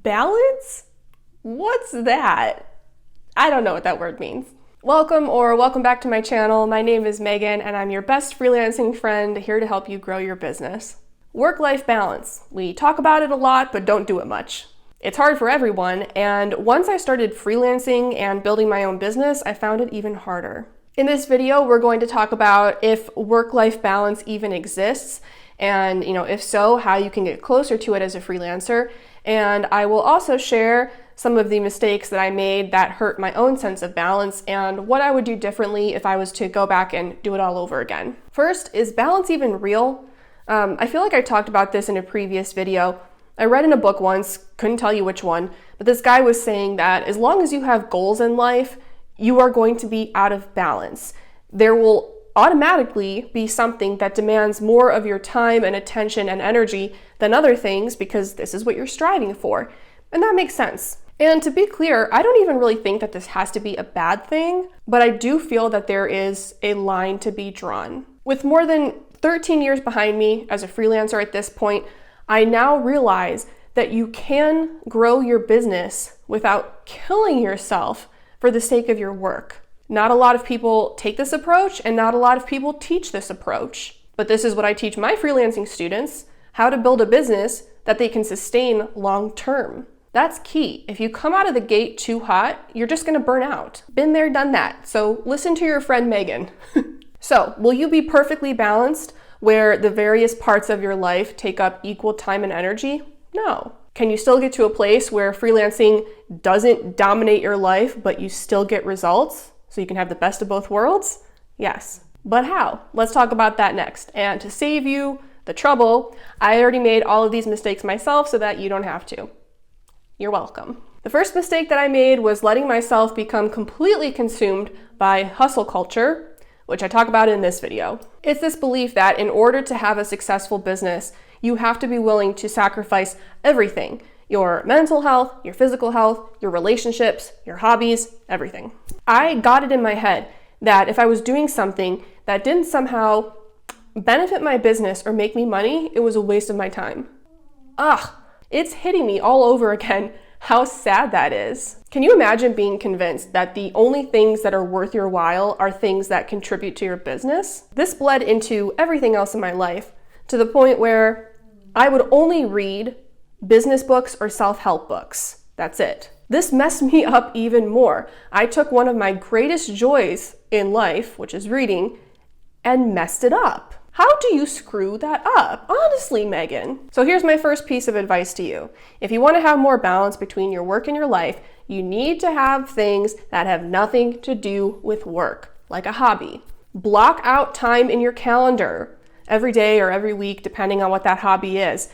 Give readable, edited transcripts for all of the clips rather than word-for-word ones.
balance? What's that? I don't know what that word means. Welcome back to my channel. My name is Megan and I'm your best freelancing friend here to help you grow your business. Work-life balance. We talk about it a lot, but don't do it much. It's hard for everyone, and once I started freelancing and building my own business, I found it even harder. In this video, we're going to talk about if work-life balance even exists, and if so, how you can get closer to it as a freelancer. And I will also share some of the mistakes that I made that hurt my own sense of balance and what I would do differently if I was to go back and do it all over again. First, is balance even real? I feel like I talked about this in a previous video. I read in a book once, couldn't tell you which one, but this guy was saying that as long as you have goals in life, you are going to be out of balance. There will automatically be something that demands more of your time and attention and energy than other things because this is what you're striving for. And that makes sense. And to be clear, I don't even really think that this has to be a bad thing, but I do feel that there is a line to be drawn. With more than 13 years behind me as a freelancer at this point, I now realize that you can grow your business without killing yourself for the sake of your work. Not a lot of people take this approach and not a lot of people teach this approach. But this is what I teach my freelancing students, how to build a business that they can sustain long term. That's key. If you come out of the gate too hot, you're just gonna burn out. Been there, done that. So listen to your friend Megan. So, will you be perfectly balanced where the various parts of your life take up equal time and energy? No. Can you still get to a place where freelancing doesn't dominate your life, but you still get results so you can have the best of both worlds? Yes. But how? Let's talk about that next. And to save you the trouble, I already made all of these mistakes myself so that you don't have to. You're welcome. The first mistake that I made was letting myself become completely consumed by hustle culture, which I talk about in this video. It's this belief that in order to have a successful business, you have to be willing to sacrifice everything. Your mental health, your physical health, your relationships, your hobbies, everything. I got it in my head that if I was doing something that didn't somehow benefit my business or make me money, it was a waste of my time. It's hitting me all over again how sad that is. Can you imagine being convinced that the only things that are worth your while are things that contribute to your business? This bled into everything else in my life, to the point where I would only read business books or self-help books. That's it. This messed me up even more. I took one of my greatest joys in life, which is reading, and messed it up. How do you screw that up? Honestly, Megan. So here's my first piece of advice to you. If you want to have more balance between your work and your life, you need to have things that have nothing to do with work, like a hobby. Block out time in your calendar every day or every week, depending on what that hobby is.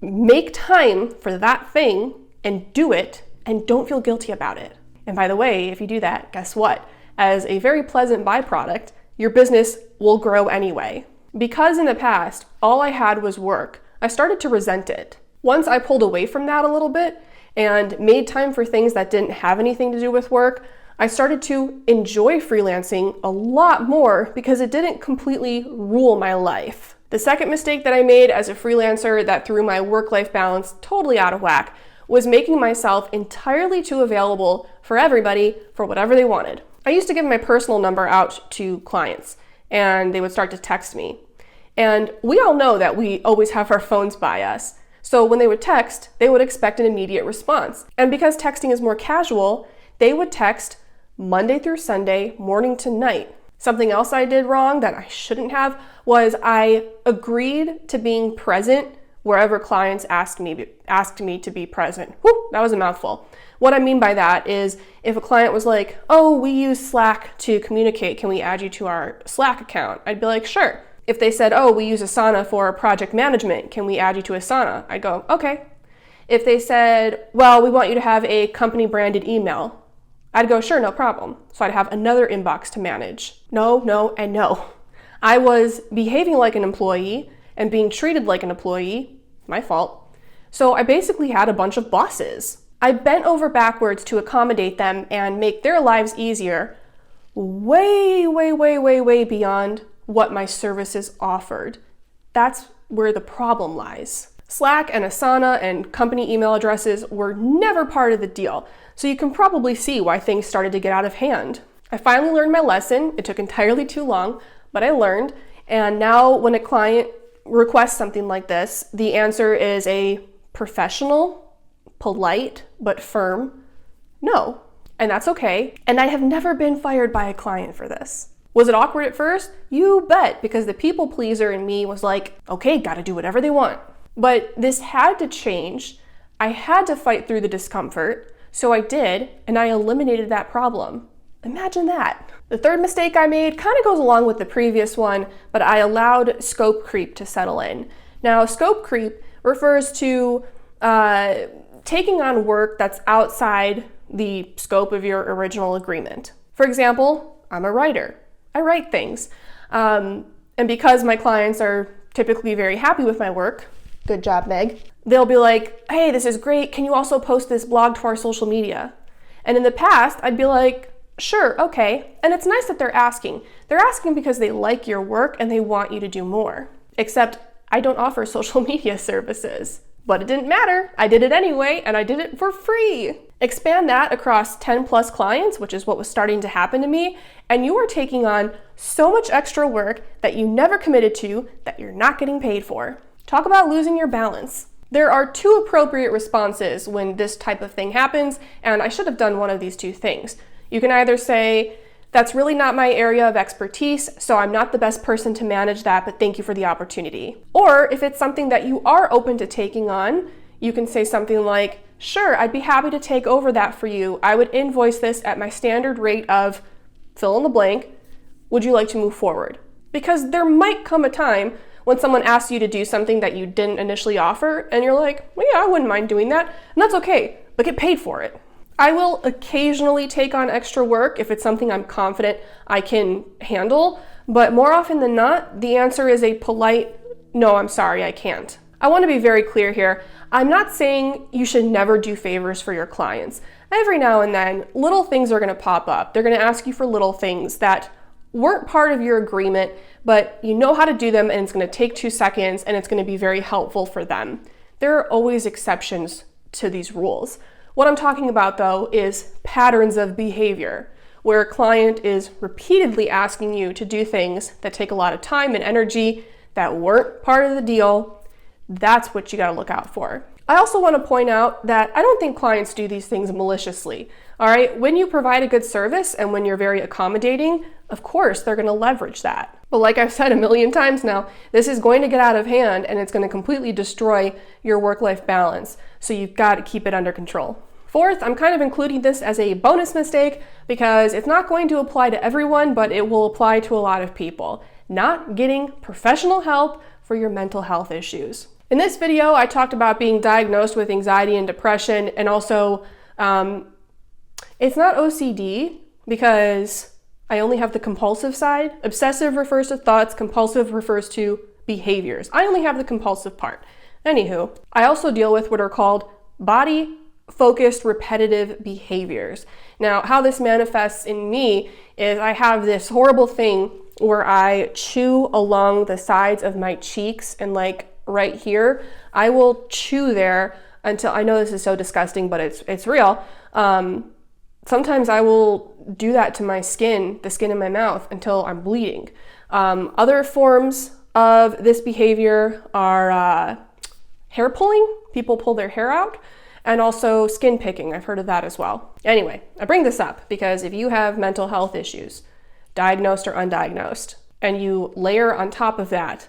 Make time for that thing and do it, and don't feel guilty about it. And by the way, if you do that, guess what? As a very pleasant byproduct, your business will grow anyway. Because in the past, all I had was work, I started to resent it. Once I pulled away from that a little bit and made time for things that didn't have anything to do with work, I started to enjoy freelancing a lot more because it didn't completely rule my life. The second mistake that I made as a freelancer that threw my work-life balance totally out of whack was making myself entirely too available for everybody for whatever they wanted. I used to give my personal number out to clients and they would start to text me. And we all know that we always have our phones by us. So when they would text, they would expect an immediate response. And because texting is more casual, they would text Monday through Sunday, morning to night. Something else I did wrong that I shouldn't have was I agreed to being present wherever clients asked me to be present. Whew, that was a mouthful. What I mean by that is if a client was like, oh, we use Slack to communicate, can we add you to our Slack account? I'd be like, sure. If they said, oh, we use Asana for project management, can we add you to Asana? I'd go, okay. If they said, well, we want you to have a company branded email, I'd go, sure, no problem. So I'd have another inbox to manage. No, and no. I was behaving like an employee and being treated like an employee, my fault. So I basically had a bunch of bosses. I bent over backwards to accommodate them and make their lives easier, way beyond what my services offered. That's where the problem lies. Slack and Asana and company email addresses were never part of the deal, so you can probably see why things started to get out of hand. I finally learned my lesson. It took entirely too long, but I learned, and now when a client requests something like this, the answer is a professional, polite, but firm no. And that's okay. And I have never been fired by a client for this. Was it awkward at first? You bet, because the people pleaser in me was like, okay, gotta do whatever they want. But this had to change. I had to fight through the discomfort, so I did, and I eliminated that problem. Imagine that. The third mistake I made kind of goes along with the previous one, but I allowed scope creep to settle in. Now, scope creep refers to taking on work that's outside the scope of your original agreement. For example, I'm a writer. I write things. And because my clients are typically very happy with my work, good job, Meg, they'll be like, hey, this is great. Can you also post this blog to our social media? And in the past, I'd be like, sure, okay. And it's nice that they're asking. They're asking because they like your work and they want you to do more. Except I don't offer social media services. But it didn't matter. I did it anyway, and I did it for free. Expand that across 10 plus clients, which is what was starting to happen to me, and you are taking on so much extra work that you never committed to that you're not getting paid for. Talk about losing your balance. There are two appropriate responses when this type of thing happens, and I should have done one of these two things. You can either say, that's really not my area of expertise, so I'm not the best person to manage that, but thank you for the opportunity. Or if it's something that you are open to taking on, you can say something like, sure, I'd be happy to take over that for you. I would invoice this at my standard rate of fill in the blank. Would you like to move forward? Because there might come a time when someone asks you to do something that you didn't initially offer, and you're like, well, yeah, I wouldn't mind doing that. And that's okay, but get paid for it. I will occasionally take on extra work if it's something I'm confident I can handle, but more often than not, the answer is a polite, no, I'm sorry, I can't. I want to be very clear here. I'm not saying you should never do favors for your clients. Every now and then, little things are going to pop up. They're going to ask you for little things that weren't part of your agreement, but you know how to do them, and it's going to take 2 seconds, and it's going to be very helpful for them. There are always exceptions to these rules. What I'm talking about, though, is patterns of behavior, where a client is repeatedly asking you to do things that take a lot of time and energy that weren't part of the deal. That's what you got to look out for. I also want to point out that I don't think clients do these things maliciously. All right, when you provide a good service and when you're very accommodating, of course, they're going to leverage that. But like I've said a million times now, this is going to get out of hand and it's going to completely destroy your work-life balance. So you've got to keep it under control. Fourth, I'm kind of including this as a bonus mistake because it's not going to apply to everyone, but it will apply to a lot of people. Not getting professional help for your mental health issues. In this video, I talked about being diagnosed with anxiety and depression, and also it's not OCD because I only have the compulsive side. Obsessive refers to thoughts, compulsive refers to behaviors. I only have the compulsive part. Anywho, I also deal with what are called body-focused repetitive behaviors. Now, how this manifests in me is I have this horrible thing where I chew along the sides of my cheeks and like right here. I will chew there until, I know this is so disgusting, but it's real. Sometimes I will do that to my skin, the skin in my mouth, until I'm bleeding. Other forms of this behavior are hair pulling. People pull their hair out. And also skin picking. I've heard of that as well. Anyway, I bring this up because if you have mental health issues, diagnosed or undiagnosed, and you layer on top of that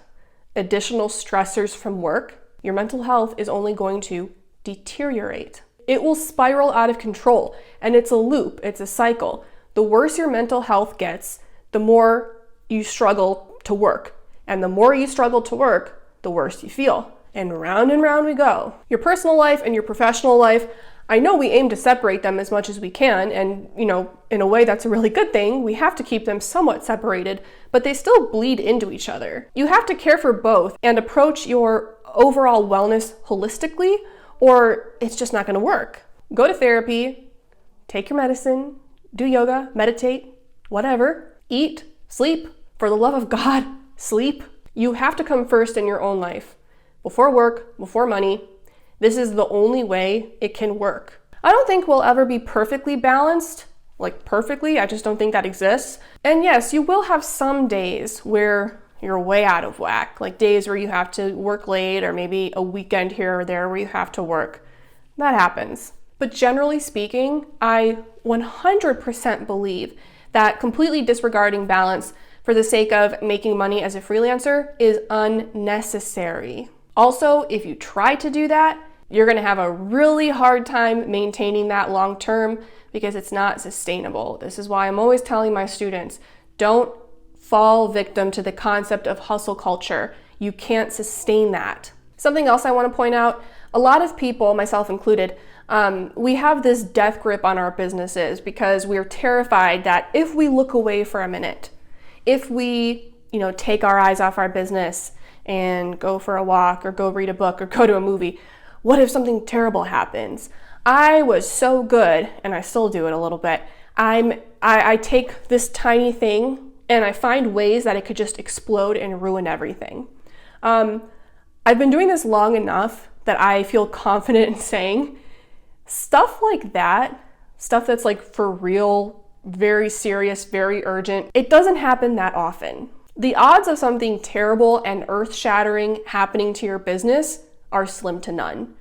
additional stressors from work, your mental health is only going to deteriorate. It will spiral out of control, and it's a loop, it's a cycle. The worse your mental health gets, the more you struggle to work. And the more you struggle to work, the worse you feel. And round we go. Your personal life and your professional life, I know we aim to separate them as much as we can, and in a way that's a really good thing. We have to keep them somewhat separated, but they still bleed into each other. You have to care for both and approach your overall wellness holistically, or it's just not going to work. Go to therapy, take your medicine, do yoga, meditate, whatever. Eat, sleep, for the love of God, sleep. You have to come first in your own life. before work, before money. This is the only way it can work. I don't think we'll ever be perfectly balanced, like perfectly. I just don't think that exists. And yes, you will have some days where you're way out of whack, like days where you have to work late or maybe a weekend here or there where you have to work. That happens. But generally speaking, I 100% believe that completely disregarding balance for the sake of making money as a freelancer is unnecessary. Also, if you try to do that, you're gonna have a really hard time maintaining that long term because it's not sustainable. This is why I'm always telling my students, don't fall victim to the concept of hustle culture. You can't sustain that. Something else I want to point out, a lot of people, myself included, we have this death grip on our businesses because we're terrified that if we look away for a minute, if we, take our eyes off our business and go for a walk or go read a book or go to a movie, what if something terrible happens? I was so good, and I still do it a little bit. I take this tiny thing and I find ways that it could just explode and ruin everything. I've been doing this long enough that I feel confident in saying stuff like that, stuff that's like for real, very serious, very urgent, it doesn't happen that often. The odds of something terrible and earth-shattering happening to your business are slim to none.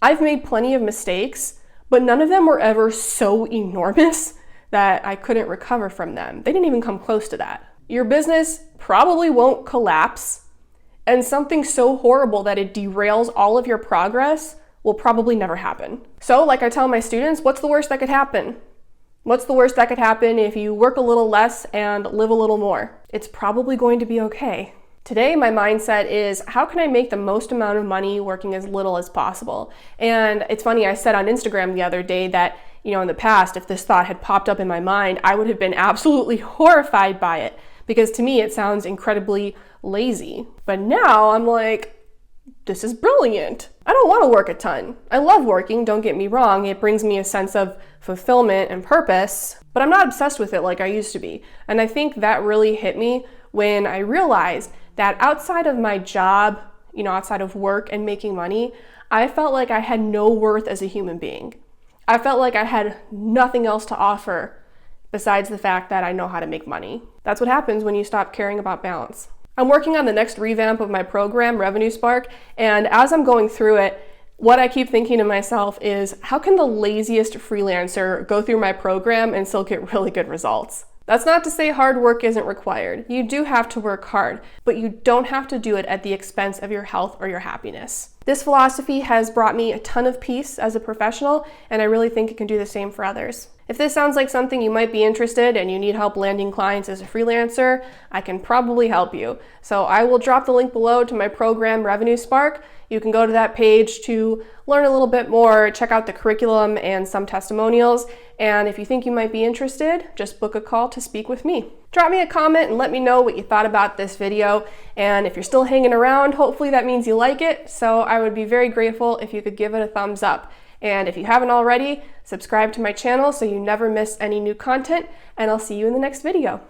I've made plenty of mistakes, but none of them were ever so enormous that I couldn't recover from them. They didn't even come close to that. Your business probably won't collapse, and something so horrible that it derails all of your progress will probably never happen. So, like I tell my students, what's the worst that could happen? What's the worst that could happen if you work a little less and live a little more? It's probably going to be okay. Today, my mindset is, how can I make the most amount of money working as little as possible? And it's funny, I said on Instagram the other day that, in the past, if this thought had popped up in my mind, I would have been absolutely horrified by it because to me, it sounds incredibly lazy. But now I'm like, this is brilliant. I don't want to work a ton. I love working, don't get me wrong. It brings me a sense of fulfillment and purpose, but I'm not obsessed with it like I used to be. And I think that really hit me when I realized that outside of my job, outside of work and making money, I felt like I had no worth as a human being. I felt like I had nothing else to offer besides the fact that I know how to make money. That's what happens when you stop caring about balance. I'm working on the next revamp of my program, Revenue Spark, and as I'm going through it, what I keep thinking to myself is, how can the laziest freelancer go through my program and still get really good results? That's not to say hard work isn't required. You do have to work hard, but you don't have to do it at the expense of your health or your happiness. This philosophy has brought me a ton of peace as a professional, and I really think it can do the same for others. If this sounds like something you might be interested and you need help landing clients as a freelancer, I can probably help you. So I will drop the link below to my program, Revenue Spark. You can go to that page to learn a little bit more, check out the curriculum and some testimonials. And if you think you might be interested, just book a call to speak with me. Drop me a comment and let me know what you thought about this video. And if you're still hanging around, hopefully that means you like it. So I would be very grateful if you could give it a thumbs up. And if you haven't already, subscribe to my channel so you never miss any new content, and I'll see you in the next video.